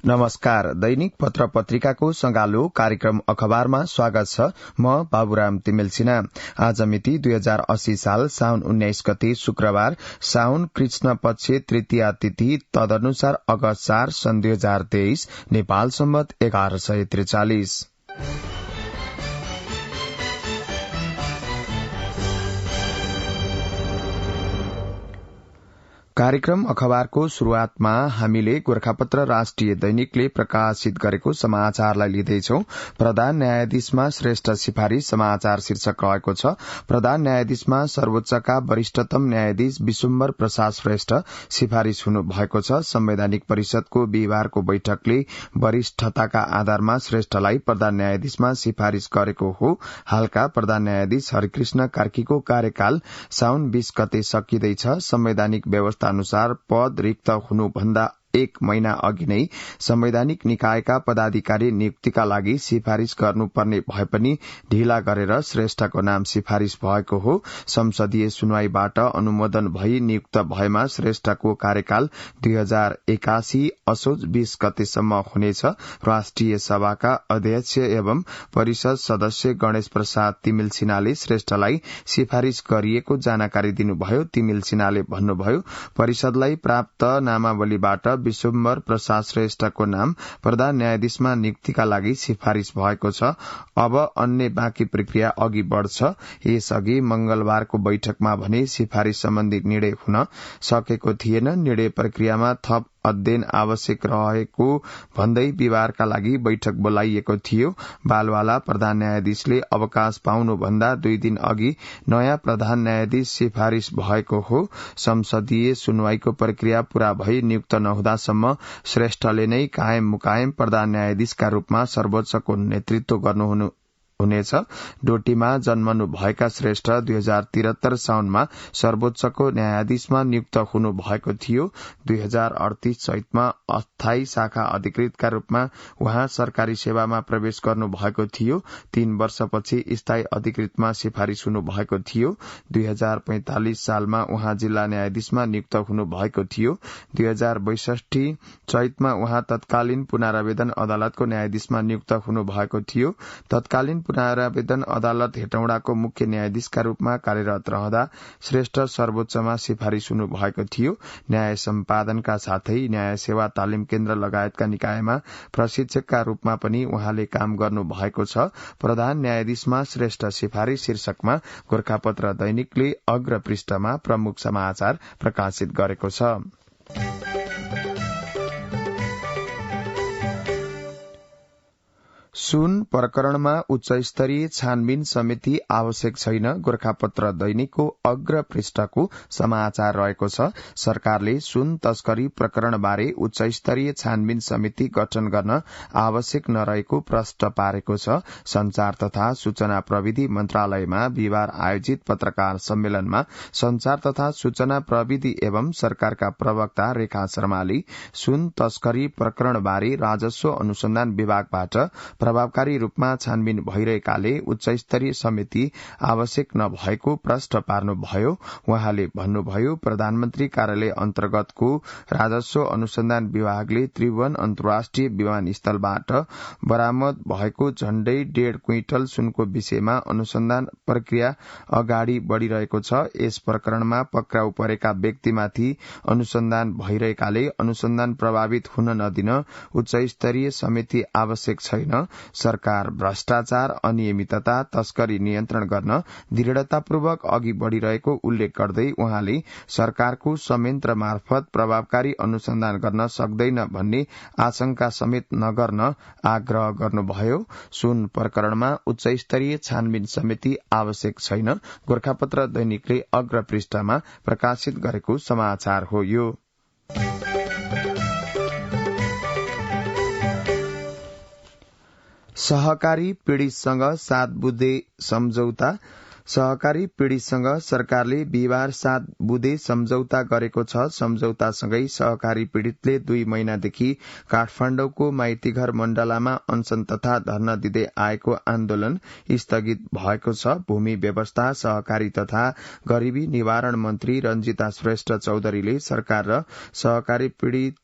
नमस्कार। दैनिक पत्र पत्रिकाको संगालो कार्यक्रम अखबारमा स्वागत छ। म बाबुराम तिमेल सिन्हा। आज मिति 2080 साल साउन 19 गते शुक्रबार, साउन कृष्ण पक्ष तृतीया तिथि, तदनुसार अगस्त 4 सन् 2023, नेपाल सम्वत 1143। कार्यक्रम अखबारको शुरूआतमा हामीले गोरखापत्र राष्ट्रिय दैनिकले प्रकाशित गरेको समाचारलाई लिँदैछौ। प्रधान न्यायाधीशमा श्रेष्ठ सिफारिश समाचार शीर्षक रहेको छ। प्रधान न्यायाधीशमा सर्वोच्चका वरिष्ठतम न्यायाधीश विशुम्भर प्रसाद श्रेष्ठ सिफारिश हुनु भएको छ। संवैधानिक परिषदको बिहिबारको बैठकले वरिष्ठताका आधारमा श्रेष्ठलाई प्रधान न्यायाधीशमा सिफारिश गरेको हो। हालका प्रधान न्यायाधीश हरिकृष्ण कार्कीको कार्यकाल साउन 20 गते सकिँदैछ। संवैधानिक व्यवस्था अनुसार पद रिक्त हुनुभन्दा 1 महिना अघि नै संवैधानिक निकायका पदाधिकारी नियुक्तिका लागि सिफारिश गर्नुपर्ने भए पनि ढिला गरेर श्रेष्ठको नाम सिफारिश भएको हो। संसदीय सुनवाईबाट अनुमोदन भई नियुक्त भएमा श्रेष्ठको कार्यकाल 2081 असोज 20 गतेसम्म हुनेछ। राष्ट्रिय सभाका अध्यक्ष एवं परिषद सदस्य गणेश प्रसाद तिमिल सिन्हाले श्रेष्ठलाई सिफारिश गरिएको जानकारी दिनुभयो। तिमिल सिन्हाले भन्नुभयो, परिषदलाई प्राप्त नामावलीबाट विशुम्भर प्रसाद श्रेष्ठको नाम प्रधान न्यायाधीशमा नियुक्तिका लागि सिफारिश भएको छ। अब अन्य बाँकी प्रक्रिया अघि बढ़छ। यसअघि मंगलबारको बैठकमा भने सिफारिश सम्बन्धी निर्णय हुन सकेको थिएन। निर्णय प्रक्रियामा थप अध्ययन आवश्यक रहेको भन्दै बिहिबारका लागि बैठक बोलाइएको थियो। बालवाला प्रधान न्यायाधीशले अवकाश पाउनुभन्दा 2 दिन अघि नयाँ प्रधान न्यायाधीश सिफारिश भएको हो। संसदीय सुनवाईको प्रक्रिया पूरा भई नियुक्त नहुँदासम्म श्रेष्ठले नै कायम मुकायम प्रधान न्यायाधीशका रूपमा सर्वोच्चको नेतृत्व गर्नुहुनेछ। डोटीमा जन्मनु भएका श्रेष्ठ 2073 साउनमा सर्वोच्चको न्यायाधीशमा नियुक्त हुनु भएको थियो। 2038 चैतमा अस्थायी शाखा अधिकृतका रूपमा उहाँ सरकारी सेवामा प्रवेश गर्नु भएको थियो। 3 वर्षपछि स्थायी अधिकृतमा सिफारिश हुनु भएको थियो। 2045 सालमा उहाँ जिल्ला न्यायाधीशमा नियुक्त हुनु भएको थियो। 2062 चैतमा उहाँ तत्कालीन पुनरावेदन अदालतको न्यायाधीशमा नियुक्त हुनु भएको थियो। तत्कालीन पुनरावेदन अदालत हेटौडाको मुख्य न्यायाधीशका रूपमा कार्यरत रहँदा श्रेष्ठ सर्वोच्चमा सिफारिश हुनु भएको थियो। न्याय सम्पादनका साथै न्याय सेवा तालिम केन्द्र लगायतका निकायमा प्रशिक्षकका रूपमा पनि उहाँले काम गर्नु भएको छ। प्रधान न्यायाधीशमा श्रेष्ठ सिफारिश शीर्षकमा गोरखापत्र दैनिकले अग्र पृष्ठमा प्रमुख समाचार प्रकाशित गरेको छ। सुन प्रकरणमा उच्चस्तरीय छानबिन समिति आवश्यक छैन, गोरखापत्र दैनिकको अग्र पृष्ठको समाचार रहेको छ। सरकारले सुन तस्करी प्रकरणबारे उच्चस्तरीय छानबिन समिति गठन गर्न आवश्यक नरहेको प्रश्न पारेको छ। संचार तथा सूचना प्रविधि मन्त्रालयमा बिहिबार आयोजित पत्रकार सम्मेलनमा संचार तथा सूचना प्रविधि एवं सरकारका प्रवक्ता रेखा शर्माले सुन तस्करी प्रकरणबारे राजस्व अनुसन्धान विभागबाट प्रभावकारी रूपमा छानबिन भइरहेकाले उच्चस्तरीय समिति आवश्यक नभएको प्रश्न पार्नुभयो। उहाँले भन्नुभयो, प्रधानमन्त्री कार्यालय अन्तर्गतको राजस्व अनुसन्धान विभागले त्रिभुवन अन्तर्राष्ट्रिय विमानस्थलबाट बरामद भएको झण्डै 1.5 क्विन्टल सुनको विषयमा अनुसन्धान प्रक्रिया अगाडि बढ़िरहेको छ। यस प्रकरणमा पक्राउ परेका व्यक्तिमाथि अनुसन्धान भइरहेकाले अनुसन्धान प्रभावित हुन नदिन उच्चस्तरीय समिति आवश्यक छैन। सरकार भ्रष्टाचार, अनियमितता, तस्करी नियन्त्रण गर्न दृढ़तापूर्वक अघि बढ़िरहेको उल्लेख गर्दै उहाँले सरकारको संयन्त्र मार्फत प्रभावकारी अनुसन्धान गर्न सक्दैन भन्ने आशंका समेत नगर्न आग्रह गर्नुभयो। सुन प्रकरणमा उच्चस्तरीय छानबिन समिति आवश्यक छैन, गोरखापत्र दैनिकले अग्र पृष्ठमा प्रकाशित गरेको समाचार हो यो। सहकारी पीड़ितसँग 7 बुँदे सम्झौता। सहकारी पीड़ितसँग सरकारले बिहिबार 7 बुँदे सम्झौता गरेको छ। सम्झौतासँगै सहकारी पीड़ितले 2 महिनादेखि काठमाडौँको माइतीघर मण्डलामा अनशन तथा धरना दिँदै आएको आन्दोलन स्थगित भएको छ। भूमि व्यवस्था, सहकारी तथा गरीबी निवारण मन्त्री रञ्जिता श्रेष्ठ चौधरीले सरकार र सहकारी पीड़ित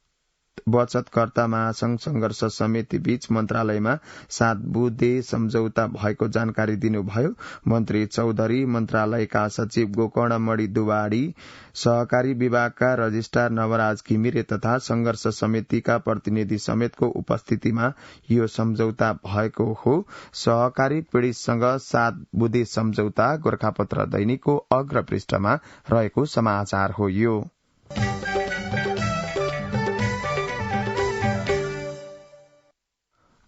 बचतकर्ता महासंघ संघर्ष समिति बीच मन्त्रालयमा 7 बुँदे सम्झौता भएको जानकारी दिनुभयो। मन्त्री चौधरी मन्त्रालयका सचिव गोकर्णमणि दुवाडी, सहकारी विभागका रजिस्ट्रार नवराज घिमिरे तथा संघर्ष समितिका प्रतिनिधि समेतको उपस्थितिमा यो सम्झौता भएको हो। सहकारी पीड़ितसँग 7 बुँदे सम्झौता गोरखापत्र दैनिकको अग्र पृष्ठमा रहेको समाचार हो। यो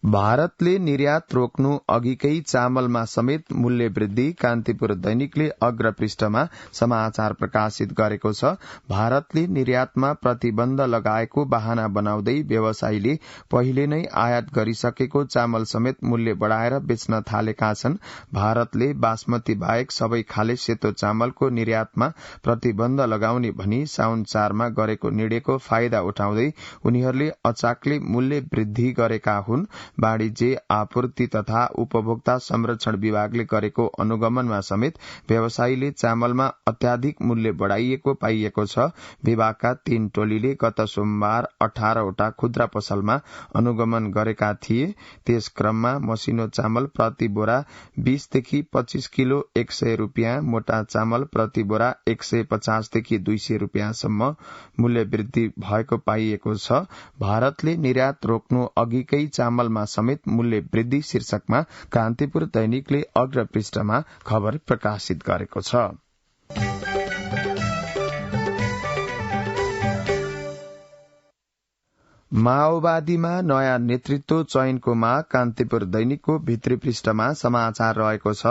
भारतले निर्यात रोक्नु अघिकै चामलमा समेत मूल्य वृद्धि, कान्तिपुर दैनिकले अग्र पृष्ठमा समाचार प्रकाशित गरेको छ। भारतले निर्यातमा प्रतिबन्ध लगाएको बहाना बनाउँदै व्यवसायीले पहिले नै आयात गरिसकेको चामल समेत मूल्य बढ़ाएर बेच्न थालेका छन्। भारतले बासमती बाहेक सबै खाले सेतो चामलको निर्यातमा प्रतिबन्ध लगाउने भनी साउन 4 मा गरेको निर्णयको फाइदा उठाउँदै उनीहरूले अचाकले मूल्य वृद्धि गरेका हुन्। वाणिज्य, आपूर्ति तथा उपभोक्ता संरक्षण विभागले गरेको अनुगमनमा समेत व्यवसायीले चामलमा अत्याधिक मूल्य बढ़ाइएको पाइएको छ। विभागका 3 टोलीले गत सोमबार 18वटा खुद्रा पसलमा अनुगमन गरेका थिए। त्यस क्रममा मसिनो चामल प्रति बोरा 20 देखि 25 किलो 100 रुपियाँ, मोटा चामल प्रति बोरा 150 देखि 200 रुपियाँसम्म मूल्य वृद्धि भएको पाइएको छ। भारतले निर्यात रोक्नु अघिकै चामलमा समेत मूल्य वृद्धि शीर्षकमा कान्तिपुर दैनिकले अग्र पृष्ठमा खबर प्रकाशित गरेको छ। माओवादीमा नयाँ नेतृत्व चयनको माग, कान्तिपुर दैनिकको भित्री पृष्ठमा समाचार रहेको छ।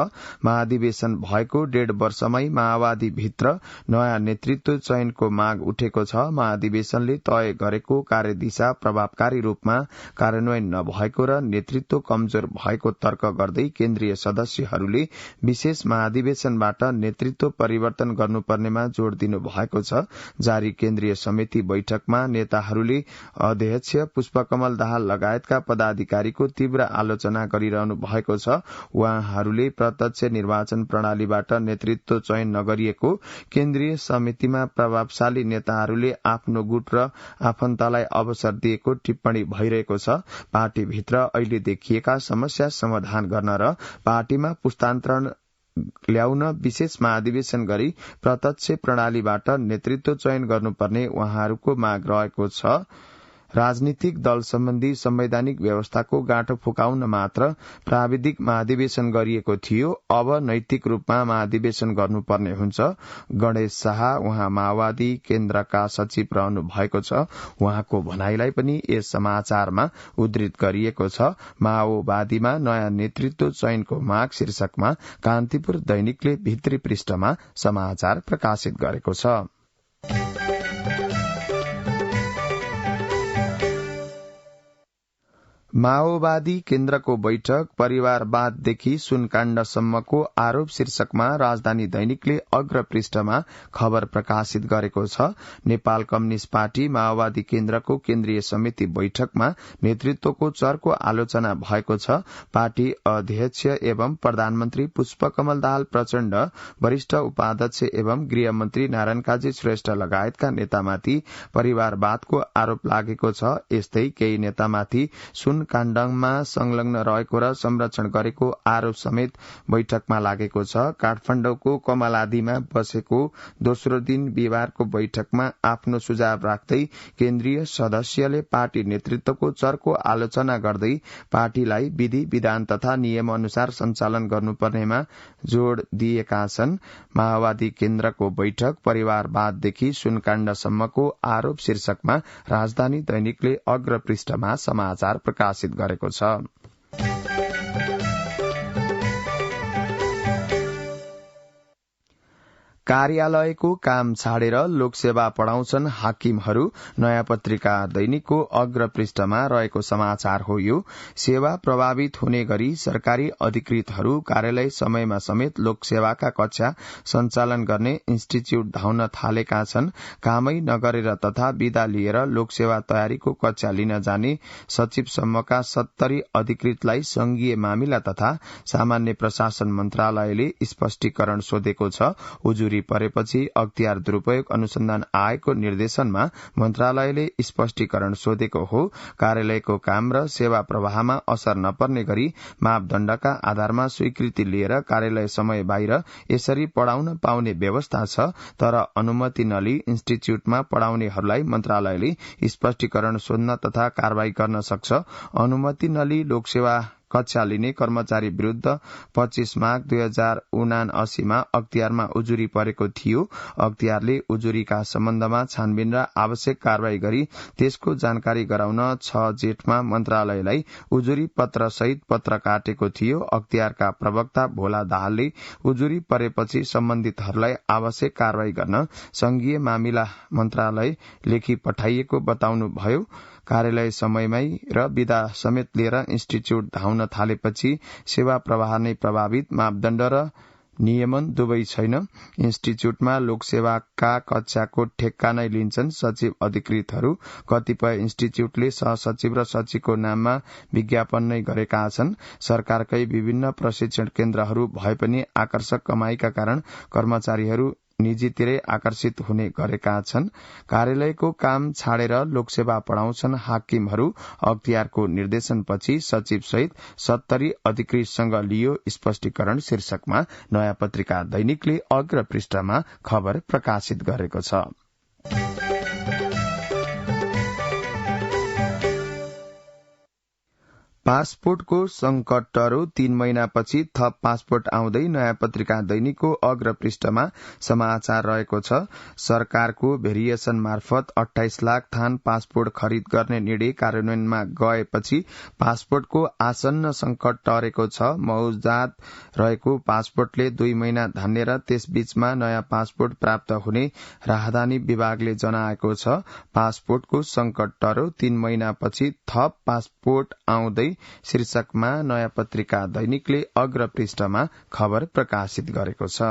महाधिवेशन भएको 1.5 वर्षमै माओवादी भित्र नयाँ नेतृत्व चयनको माग उठेको छ। महाधिवेशनले तय गरेको कार्यदिशा प्रभावकारी रूपमा कार्यान्वयन नभएको र नेतृत्व कमजोर भएको तर्क गर्दै केन्द्रीय सदस्यहरूले विशेष महाधिवेशनबाट नेतृत्व परिवर्तन गर्नुपर्नेमा जोड़ दिनु भएको छ। जारी केन्द्रीय समिति बैठकमा नेताहरूले अध्यक्ष पुष्पकमल दाहाल लगायतका पदाधिकारीको तीव्र आलोचना गरिरहनु भएको छ। उहाँहरूले प्रत्यक्ष निर्वाचन प्रणालीबाट नेतृत्व चयन नगरिएको, केन्द्रीय समितिमा प्रभावशाली नेताहरूले आफ्नो गुट र आफन्तलाई अवसर दिएको टिप्पणी भइरहेको छ। पार्टीभित्र अहिले देखिएका समस्या समाधान गर्न र पार्टीमा पुस्तान्तरण ल्याउन विशेष महाधिवेशन गरी प्रत्यक्ष प्रणालीबाट नेतृत्व चयन गर्नुपर्ने उहाँहरूको माग रहेको छ। राजनीतिक दल सम्बन्धी संवैधानिक व्यवस्थाको गाँठो फुकाउन मात्र प्राविधिक महाधिवेशन गरिएको थियो, अब नैतिक रूपमा महाधिवेशन गर्नुपर्ने हुन्छ। गणेश शाह, उहाँ माओवादी केन्द्रका सचिव रहनु भएको छ। उहाँको भनाइलाई पनि यस समाचारमा उद्धृत गरिएको छ। माओवादीमा नयाँ नेतृत्व चयनको माग शीर्षकमा कान्तिपुर दैनिकले भित्री पृष्ठमा समाचार प्रकाशित गरेको छ। माओवादी केन्द्रको बैठक, परिवारवाददेखि सुनकाण्डसम्मको आरोप शीर्षकमा राजधानी दैनिकले अग्र पृष्ठमा खबर प्रकाशित गरेको छ। नेपाल कम्युनिष्ट पार्टी माओवादी केन्द्रको केन्द्रीय समिति बैठकमा नेतृत्वको चर्को आलोचना भएको छ। पार्टी अध्यक्ष एवं प्रधानमन्त्री पुष्पकमल दाहाल प्रचण्ड, वरिष्ठ उपाध्यक्ष एवं गृहमन्त्री नारायण काजी श्रेष्ठ लगायतका नेतामाथि परिवारवादको आरोप लागेको छ। यस्तै केही नेतामाथि काण्डमा संलग्न रहेको र संरक्षण गरेको आरोप समेत बैठकमा लागेको छ। काठमाडौँको कमलादीमा बसेको दोस्रो दिन बिहिबारको बैठकमा आफ्नो सुझाव राख्दै केन्द्रीय सदस्यले पार्टी नेतृत्वको चर्को आलोचना गर्दै पार्टीलाई विधि विधान तथा नियम अनुसार सञ्चालन गर्नुपर्नेमा जोड़ दिएका छन्। माओवादी केन्द्रको बैठक, परिवारवाददेखि सुनकाण्डसम्मको आरोप शीर्षकमा राजधानी दैनिकले अग्र पृष्ठमा समाचार प्रकाशित गरेको छ। कार्यालयको काम छाडेर लोकसेवा पढ़ाउँछन् हाकिमहरू, नयाँ पत्रिका दैनिकको अग्र पृष्ठमा रहेको समाचार हो। यो सेवा प्रभावित हुने गरी सरकारी अधिकृतहरू कार्यालय समयमा समेत लोकसेवाका कक्षा सञ्चालन गर्ने इन्स्टिच्यूट धाउन थालेका छन्। कामै नगरेर तथा विदा लिएर लोकसेवा तयारीको कक्षा लिन जाने सचिवसम्मका 70 अधिकृतलाई संघीय मामिला तथा सामान्य प्रशासन मन्त्रालयले स्पष्टीकरण सोधेको छ। उजुरी उजुरी परेपछि अख्तियार दुरूपयोग अनुसन्धान आयोगको निर्देशनमा मन्त्रालयले स्पष्टीकरण सोधेको हो। कार्यालयको काम र सेवा प्रवाहमा असर नपर्ने गरी मापदण्डका आधारमा स्वीकृति लिएर कार्यालय समय बाहिर यसरी पढ़ाउन पाउने व्यवस्था छ, तर अनुमति नलिई इन्स्टिच्यूटमा पढ़ाउनेहरूलाई मन्त्रालयले स्पष्टीकरण सोध्न तथा कारवाही गर्न सक्छ। अनुमति नलिई लोकसेवा कक्षा लिने कर्मचारी विरूद्ध 25 माघ 2079 अख्तियारमा उजुरी परेको थियो। अख्तियारले उजुरीका सम्बन्धमा छानबिन र आवश्यक कारवाही गरी त्यसको जानकारी गराउन 6 जेठमा मन्त्रालयलाई उजुरी पत्र सहित पत्र काटेको थियो। अख्तियारका प्रवक्ता भोला दाहालले उजुरी परेपछि सम्बन्धितहरूलाई आवश्यक कारवाही गर्न संघीय मामिला मन्त्रालय लेखी पठाइएको बताउनुभयो। कार्यालय समयमै र विदा समेत लिएर इन्स्टिच्यूट धाउन थालेपछि सेवा प्रवाह नै प्रभावित। मापदण्ड र नियमन दुवै छैन। इन्स्टिच्यूटमा लोकसेवाका कक्षाको ठेक्का नै लिन्छन् सचिव अधिकृतहरू। कतिपय इन्स्टिच्यूटले सहसचिव र सचिवको नाममा विज्ञापन नै गरेका छन्। सरकारकै विभिन्न प्रशिक्षण केन्द्रहरू भए पनि आकर्षक कमाईका कारण कर्मचारीहरू निजीतिरै आकर्षित हुने गरेका छन्। कार्यालयको काम छाडेर लोकसेवा पढ़ाउँछन् हाकिमहरू। अख्तियारको निर्देशनपछि सचिव सहित 70 अधिकृतसँग लियो स्पष्टीकरण शीर्षकमा नयाँ पत्रिका दैनिकले अग्र पृष्ठमा खबर प्रकाशित गरेको छ। पासपोर्टको संकट टरो 3 महिनापछि थप पासपोर्ट आउँदै नयाँ पत्रिका दैनिकको अग्र पृष्ठमा समाचार रहेको छ। सरकारको भेरिएसन मार्फत 28 लाख थान पासपोर्ट खरिद गर्ने निर्णय कार्यान्वयनमा गएपछि पासपोर्टको आसन्न संकट टरेको छ। मौजूद रहेको पासपोर्टले 2 महिना धान्नेर त्यसबीचमा नयाँ पासपोर्ट प्राप्त हुने राहदानी विभागले जनाएको छ। पासपोर्टको संकट टरो 3 महिनापछि थप पासपोर्ट आउँदै शीर्षकमा नयाँ पत्रिका दैनिकले अग्र पृष्ठमा खबर प्रकाशित गरेको छ।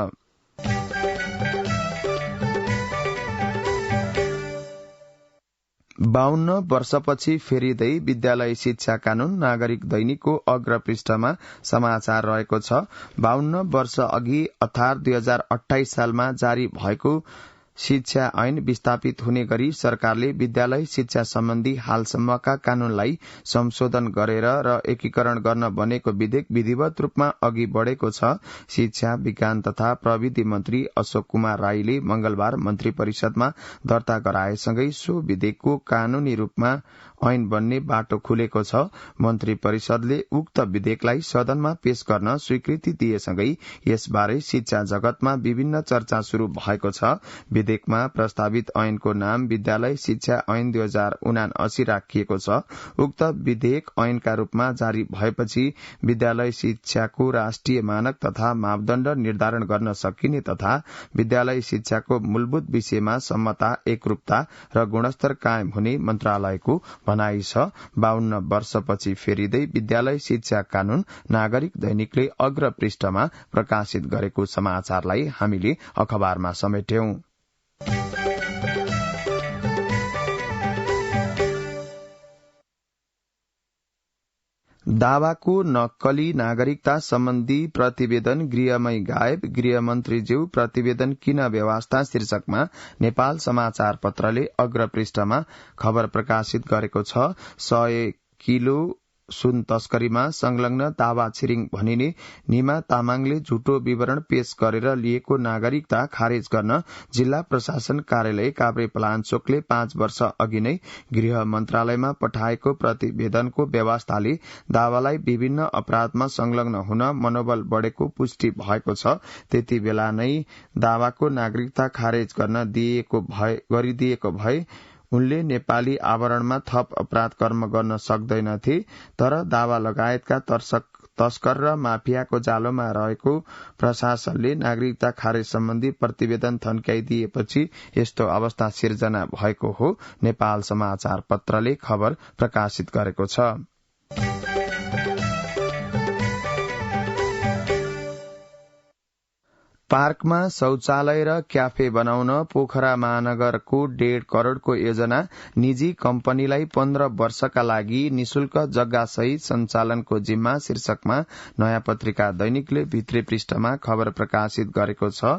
52 वर्षपछि फेरिँदै विद्यालय शिक्षा कानून नागरिक दैनिकको अग्र पृष्ठमा समाचार रहेको छ। 52 वर्ष अघि अर्थात 2028 सालमा जारी भएको शिक्षा ऐन विस्थापित हुने गरी सरकारले विद्यालय शिक्षा सम्बन्धी हालसम्मका कानूनलाई संशोधन गरेर र एकीकरण गर्न बनेको विधेयक विधिवत रूपमा अघि बढ़ेको छ। शिक्षा विज्ञान तथा प्रविधि मन्त्री अशोक कुमार राईले मंगलबार मन्त्री परिषदमा दर्ता गराएसँगै सो विधेयकको कानूनी रूपमा ऐन बन्ने बाटो खुलेको छ। मन्त्री परिषदले उक्त विधेयकलाई सदनमा पेश गर्न स्वीकृति दिएसँगै यसबारे शिक्षा जगतमा विभिन्न चर्चा शुरू भएको छ। विधेयकमा प्रस्तावित ऐनको नाम विद्यालय शिक्षा ऐन 2079 राखिएको छ। उक्त विधेयक ऐनका रूपमा जारी भएपछि विद्यालय शिक्षाको राष्ट्रिय मानक तथा मापदण्ड निर्धारण गर्न सकिने तथा विद्यालय शिक्षाको मूलभूत विषयमा सम्मता, एकरूपता र गुणस्तर कायम हुने मन्त्रालयको भनाइ छ। 52 वर्षपछि फेरिँदै विद्यालय शिक्षा कानून नागरिक दैनिकले अग्र पृष्ठमा प्रकाशित गरेको समाचारलाई हामीले अखबारमा समेट्यौं। दावाको नक्कली नागरिकता सम्बन्धी प्रतिवेदन गृहमै गायब, गृहमन्त्रीज्यू प्रतिवेदन किन बेवास्ता शीर्षकमा नेपाल समाचार पत्रले अग्र पृष्ठमा खबर प्रकाशित गरेको छ। 100 किलो सुन तस्करीमा संलग्न दावा छिरिङ भनिने निमा तामाङले झुटो विवरण पेश गरेर लिएको नागरिकता खारेज गर्न जिल्ला प्रशासन कार्यालय काभ्रेपलाञ्चोकले 5 वर्ष अघि नै गृह मन्त्रालयमा पठाएको प्रतिवेदनको व्यवस्थाले दावालाई विभिन्न अपराधमा संलग्न हुन मनोबल बढ़ेको पुष्टि भएको छ। त्यति बेला नै दावाको नागरिकता खारेज गर्न गरिदिएको भए उनले नेपाली आवरणमा थप अपराध कर्म गर्न सक्दैनथे। तर दावा लगायतका तस्कर र माफियाको जालोमा रहेको प्रशासनले नागरिकता खारेज सम्बन्धी प्रतिवेदन थन्क्याइदिएपछि यस्तो अवस्था सिर्जना भएको हो, नेपाल समाचार पत्रले खबर प्रकाशित गरेको छ। पार्कमा शौचालय र क्याफे बनाउन पोखरा महानगरको 1.5 करोड़को योजना निजी कम्पनीलाई 15 वर्षका लागि निशुल्क जग्गासहित सञ्चालनको जिम्मा शीर्षकमा नयाँ पत्रिका दैनिकले भित्री पृष्ठमा खबर प्रकाशित गरेको छ।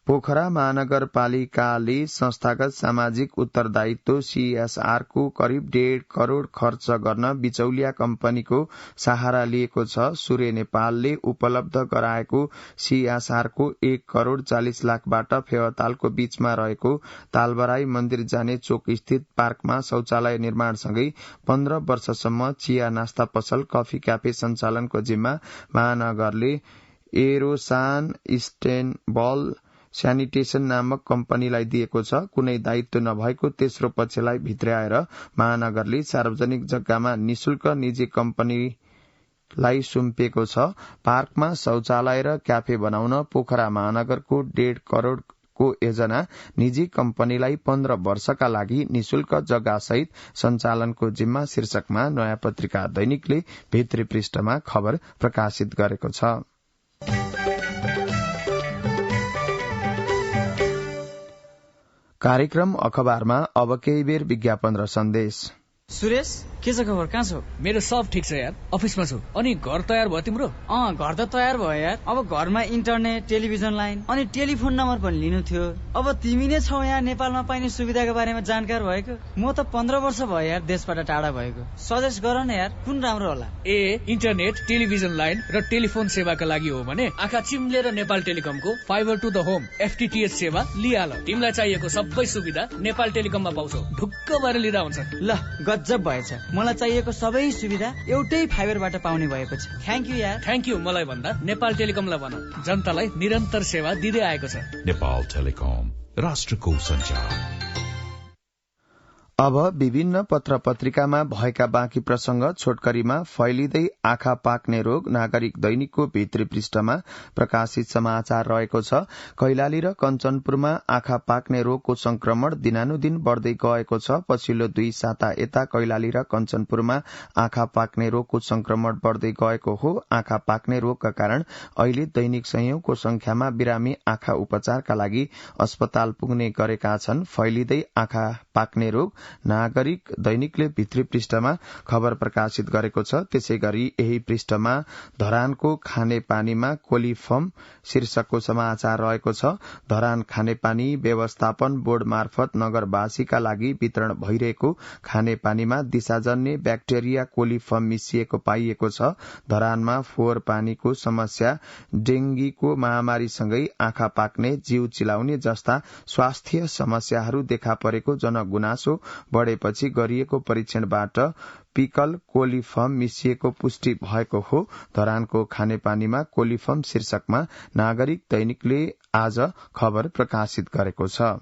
पोखरा महानगरपालिकाले संस्थागत सामाजिक उत्तरदायित्व CSR को करिब 1.5 करोड़ खर्च गर्न बिचौलिया कम्पनीको सहारा लिएको छ। सूर्य नेपालले उपलब्ध गराएको CSR को 1 करोड़ 40 लाखबाट फेवातालको बीचमा रहेको तालबराई मन्दिर जाने चोक स्थित पार्कमा शौचालय निर्माणसँगै 15 वर्षसम्म चिया नास्ता पसल कफी क्याफे सञ्चालनको जिम्मा महानगरले एरोसान इस्टेनबल स्यानिटेशन नामक कम्पनीलाई दिएको छ। कुनै दायित्व नभएको तेस्रो पक्षलाई भित्र्याएर महानगरले सार्वजनिक जग्गामा निशुल्क निजी कम्पनीलाई सुम्पिएको छ। पार्कमा शौचालय र क्याफे बनाउन पोखरा महानगरको 1.5 करोड़को योजना निजी कम्पनीलाई 15 वर्षका लागि निशुल्क जग्गासहित सञ्चालनको जिम्मा शीर्षकमा नयाँ पत्रिका दैनिकले भित्री पृष्ठमा खबर प्रकाशित गरेको छ। कार्यक्रम अखबारमा अब केही बेर विज्ञापन र सन्देश। सुरेश के छ खबर, कहाँ छौ? मेरो सब ठिक छ यार, अफिसमा छु। अनि घर तयार भयो तिम्रो? घर त तयार भयो यार। अब घरमा इन्टरनेट, टेलिभिजन लाइन अनि टेलिफोन नम्बर पनि लिनु थियो। अब तिमी नै छौ यहाँ नेपालमा पाइने सुविधाको बारेमा जानकार भएको। म त 15 वर्ष भयो यार देशबाट टाढा भएको। सजेस्ट गर न यार, कुन राम्रो होला? इन्टरनेट, टेलिभिजन लाइन र टेलिफोन सेवाका लागि हो भने आँखा चिम्लेर नेपाल टेलिकमको fibre to the home FTTH सेवा लिहाल। तिमीलाई चाहिएको सबै सुविधा नेपाल टेलिकममा पाउँछौ। ढुक्क भएर लिँदा हुन्छ। ल गजब भएछ, मलाई चाहिएको सबै सुविधा एउटै फाइबरबाट पाउने भएको छ। थ्यांक यू यार। थ्यांक यू मलाई भन्दा नेपाल टेलिकमलाई भन, जनतालाई निरन्तर सेवा दिँदै आएको छ। नेपाल टेलिकम, राष्ट्रको सञ्चार। अब विभिन्न पत्र पत्रिकामा भएका बाँकी प्रसंग छोटकरीमा फैलिँदै आँखा पाक्ने रोग नागरिक दैनिकको भित्री पृष्ठमा प्रकाशित समाचार रहेको छ। कैलाली र कञ्चनपुरमा आँखा पाक्ने रोगको संक्रमण दिनानुदिन बढ्दै गएको छ। पछिल्लो 2 साता यता कैलाली र कञ्चनपुरमा आँखा पाक्ने रोगको संक्रमण बढ्दै गएको हो। आँखा पाक्ने रोगका कारण अहिले दैनिक सयौंको संख्यामा बिरामी आँखा उपचारका लागि अस्पताल पुग्ने गरेका छन्। फैलिँदै आँखा पाक्ने रोग नागरिक दैनिकले भित्री पृष्ठमा खबर प्रकाशित गरेको छ। त्यसैगरी यही पृष्ठमा धरानको खानेपानीमा कोलिफर्म शीर्षकको समाचार रहेको छ। धरान खानेपानी व्यवस्थापन बोर्ड मार्फत नगरवासीका लागि वितरण भइरहेको खानेपानीमा दिशाजन्य ब्याक्टेरिया कोलिफर्म मिसिएको पाइएको छ। धरानमा फोहोर पानीको समस्या, डेंगीको महामारीसँगै आँखा पाक्ने, जीव चिलाउने जस्ता स्वास्थ्य समस्याहरू देखा परेको जनगुनासो बढ़ेपछि गरिएको परीक्षणबाट पिकल कोलिफर्म मिसिएको पुष्टि भएको हो। धरानको खानेपानीमा कोलिफर्म शीर्षकमा नागरिक दैनिकले आज खबर प्रकाशित गरेको छ।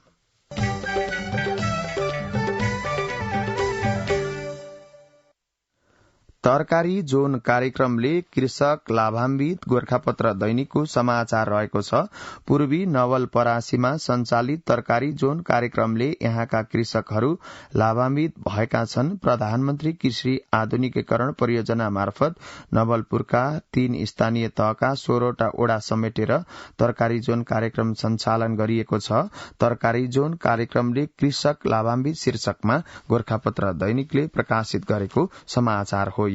तरकारी जोन कार्यक्रमले कृषक लाभान्वित गोर्खापत्र दैनिकको समाचार रहेको छ। पूर्वी नवलपरासीमा सञ्चालित तरकारी जोन कार्यक्रमले यहाँका कृषकहरू लाभान्वित भएका छन्। प्रधानमन्त्री कृषि आधुनिकीकरण परियोजना मार्फत नवलपुरका 3 स्थानीय तहका 16वटा ओडा समेटेर तरकारी जोन कार्यक्रम सञ्चालन गरिएको छ। तरकारी जोन कार्यक्रमले कृषक लाभान्वित शीर्षकमा गोर्खापत्र दैनिकले प्रकाशित गरेको समाचार हो।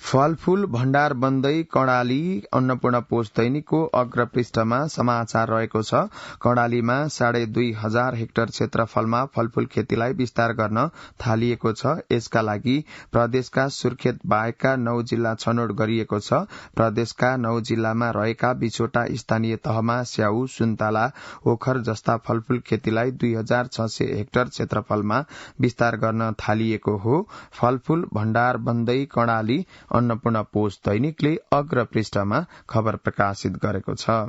फलफूल भण्डार बन्दै कर्णाली अन्नपूर्ण पोस्ट दैनिकको अग्रपृष्ठमा समाचार रहेको छ। कर्णालीमा 2500 हेक्टर क्षेत्रफलमा फलफूल खेतीलाई विस्तार गर्न थालिएको छ। यसका लागि प्रदेशका सुर्खेत बाहेकका 9 जिल्ला छनौट गरिएको छ। प्रदेशका 9 जिल्लामा रहेका 20वटा स्थानीय तहमा स्याउ, सुन्तला, ओखर जस्ता फलफूल खेतीलाई 2600 हेक्टर क्षेत्रफलमा विस्तार गर्न थालिएको हो। फलफूल भण्डार बन्दै कर्णाली अन्नपूर्ण पोस्ट दैनिकले अग्र पृष्ठमा खबर प्रकाशित गरेको छ।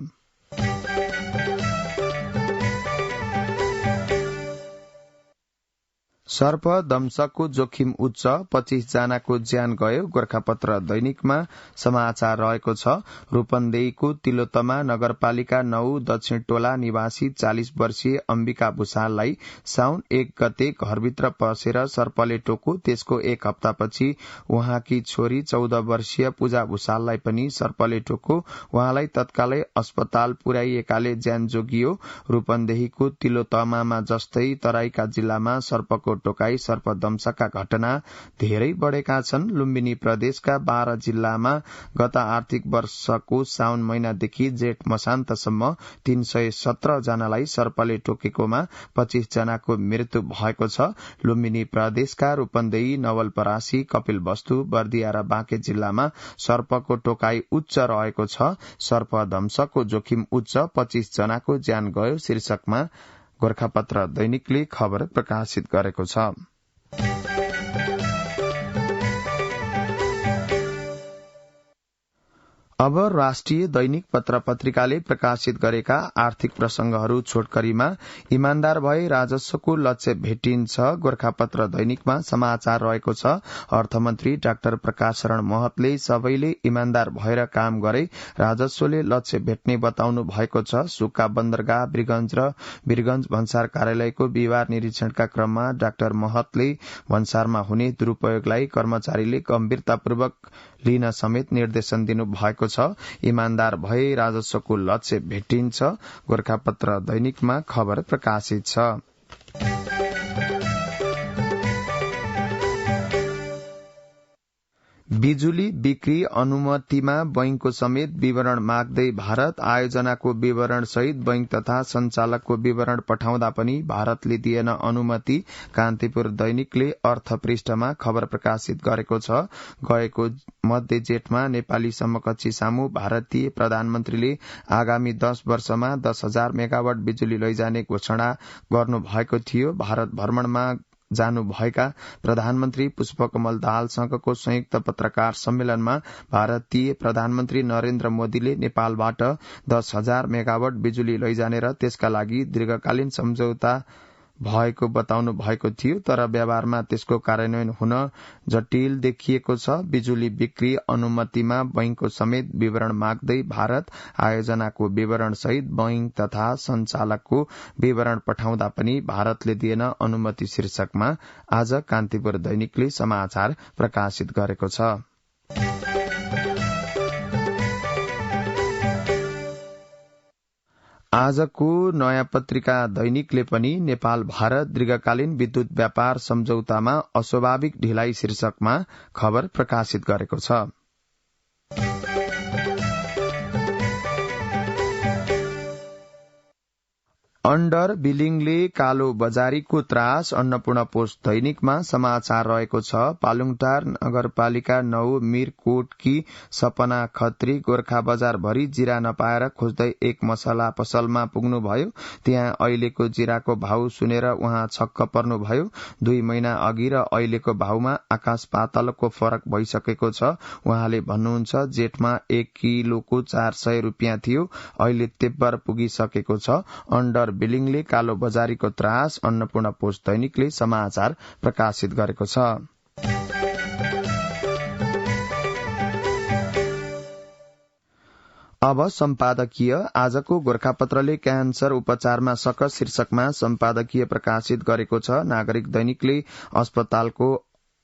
सर्प दंशकको जोखिम उच्च, 25 जनाको ज्यान गयो। गोर्खापत्र दैनिकमा समाचार रहेको छ। रूपन्देहीको तिलोत्तमा नगरपालिका 9 दक्षिण टोला निवासी 40 वर्षीय अम्बिका भूषाललाई साउन 1 गते घरभित्र पसेर सर्पले टोक्यो। त्यसको 1 हप्तापछि उहाँकी छोरी 14 वर्षीय पूजा भूषाललाई पनि सर्पले टोक्यो। उहाँलाई तत्कालै अस्पताल पुर्याइएकाले ज्यान जोगियो। रूपन्देहीको तिलोत्तमामा जस्तै तराईका जिल्लामा सर्पको टोकाई सर्पदंशका घटना धेरै बढ़ेका छन्। लुम्बिनी प्रदेशका 12 जिल्लामा गत आर्थिक वर्षको साउन महिनादेखि जेठ मसान्तसम्म 317 जनालाई सर्पले टोकेकोमा 25 जनाको मृत्यु भएको छ। लुम्बिनी प्रदेशका रूपन्देही, नवलपरासी, कपिलवस्तु, बर्दिया र बाँके जिल्लामा सर्पको टोकाई उच्च रहेको छ। सर्पदंशको जोखिम उच्च, 25 जनाको ज्यान गयो शीर्षकमा गोरखापत्र दैनिकले खबर प्रकाशित गरेको छ। अब राष्ट्रिय दैनिक पत्र पत्रिकाले प्रकाशित गरेका आर्थिक प्रसंगहरू छोटकरीमा इमान्दार भए राजस्वको लक्ष्य भेटिन्छ गोरखापत्र दैनिकमा समाचार रहेको छ। अर्थमन्त्री डाक्टर प्रकाश शरण महतले सबैले इमान्दार भएर काम गरे राजस्वले लक्ष्य भेट्ने बताउनु भएको छ। सुक्खा बन्दरगाह वीरगंज र वीरगंज भन्सार कार्यालयको बिहिबार निरीक्षणका क्रममा डाक्टर महतले भन्सारमा हुने दुरूपयोगलाई कर्मचारीले गम्भीरतापूर्वक लिन समेत निर्देशन दिनु भएको छ। इमान्दार भए राजस्वको लक्ष्य भेटिन्छ गोरखापत्र दैनिकमा खबर प्रकाशित छ। बिजुली बिक्री अनुमतिमा बैंकको समेत विवरण माग्दै भारत। आयोजनाको विवरण सहित बैंक तथा संचालकको विवरण पठाउँदा पनि भारतले दिएन अनुमति। कान्तिपुर दैनिकले अर्थ पृष्ठमा खबर प्रकाशित गरेको छ। गएको मध्य जेठमा नेपाली समकक्षी सामु भारतीय प्रधानमन्त्रीले आगामी 10 वर्षमा 10,000 मेगावाट बिजुली लैजाने घोषणा गर्नु भएको थियो। भारत भ्रमणमा जानुभएका प्रधानमन्त्री पुष्पकमल दाहालसँगको संयुक्त पत्रकार सम्मेलनमा भारतीय प्रधानमन्त्री नरेन्द्र मोदीले नेपालबाट 10,000 मेगावाट बिजुली लैजाने र त्यसका लागि दीर्घकालीन सम्झौता भएको बताउनु भएको थियो, तर व्यवहारमा त्यसको कार्यान्वयन हुन जटिल देखिएको छ। बिजुली बिक्री अनुमतिमा बैंकको समेत विवरण माग्दै भारत। आयोजनाको विवरण सहित बैंक तथा संचालकको विवरण पठाउँदा पनि भारतले दिएन अनुमति शीर्षकमा आज कान्तिपुर दैनिकले समाचार प्रकाशित गरेको छ। आजको नयाँ पत्रिका दैनिकले पनि नेपाल भारत दीर्घकालीन विद्युत व्यापार सम्झौतामा अस्वाभाविक ढिलाइ शीर्षकमा खबर प्रकाशित गरेको छ। अन्डर बिलिङले कालो बजारीको त्रास अन्नपूर्ण पोस्ट दैनिकमा समाचार रहेको छ। पालुङटार नगरपालिका 9 मिरकोटकी सपना खत्री गोर्खा बजार भरि जिरा नपाएर खोज्दै एक मसला पसलमा पुग्नुभयो। त्यहाँ अहिलेको जिराको भाउ सुनेर उहाँ छक्क पर्नुभयो। 2 महिना अघि र अहिलेको भाउमा आकाश पातालको फरक भइसकेको छ। उहाँले भन्नुहुन्छ जेठमा 1 किलोको 400 रुपियाँ थियो, अहिले तेब्बर पुगिसकेको छ। अन्डर बिलिङले कालो बजारीको त्रास अन्नपूर्ण पोस्ट दैनिकले समाचार प्रकाशित गरेको छ। अब सम्पादकीय आजको गोरखापत्रले क्यान्सर उपचारमा सकस शीर्षकमा सम्पादकीय प्रकाशित गरेको छ। नागरिक दैनिकले अस्पतालको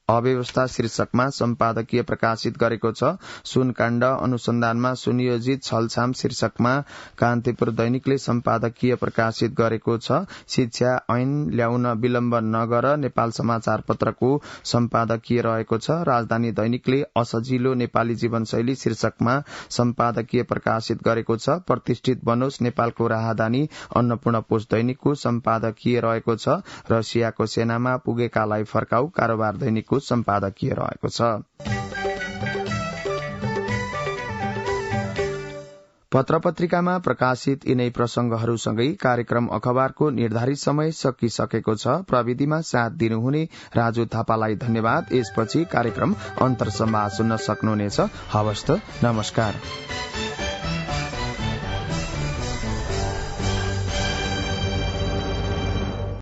अव्यवस्था शीर्षकमा सम्पादकीय प्रकाशित गरेको छ। सुनकाण्ड अनुसन्धानमा सुनियोजित छलछाम शीर्षकमा कान्तिपुर दैनिकले सम्पादकीय प्रकाशित गरेको छ। शिक्षा ऐन ल्याउन विलम्ब नगर नेपाल समाचार पत्रको सम्पादकीय रहेको छ। राजधानी दैनिकले असजिलो नेपाली जीवनशैली शीर्षकमा सम्पादकीय प्रकाशित गरेको छ। प्रतिष्ठित बनोस् नेपालको राहदानी अन्नपूर्ण पोस्ट दैनिकको सम्पादकीय रहेको छ। रसियाको सेनामा पुगेकालाई फर्काऊ कारोबार दैनिकको सम्पादकीय रहेको छ। पत्र पत्रिकामा प्रकाशित यिनै प्रसंगहरूसँगै कार्यक्रम अखबारको निर्धारित समय सकिसकेको छ। प्रविधिमा साथ दिनुहुने राजु थापालाई धन्यवाद। यसपछि कार्यक्रम अन्तर्संवाद सुन्न सक्नुहुनेछ। हवस् त, नमस्कार।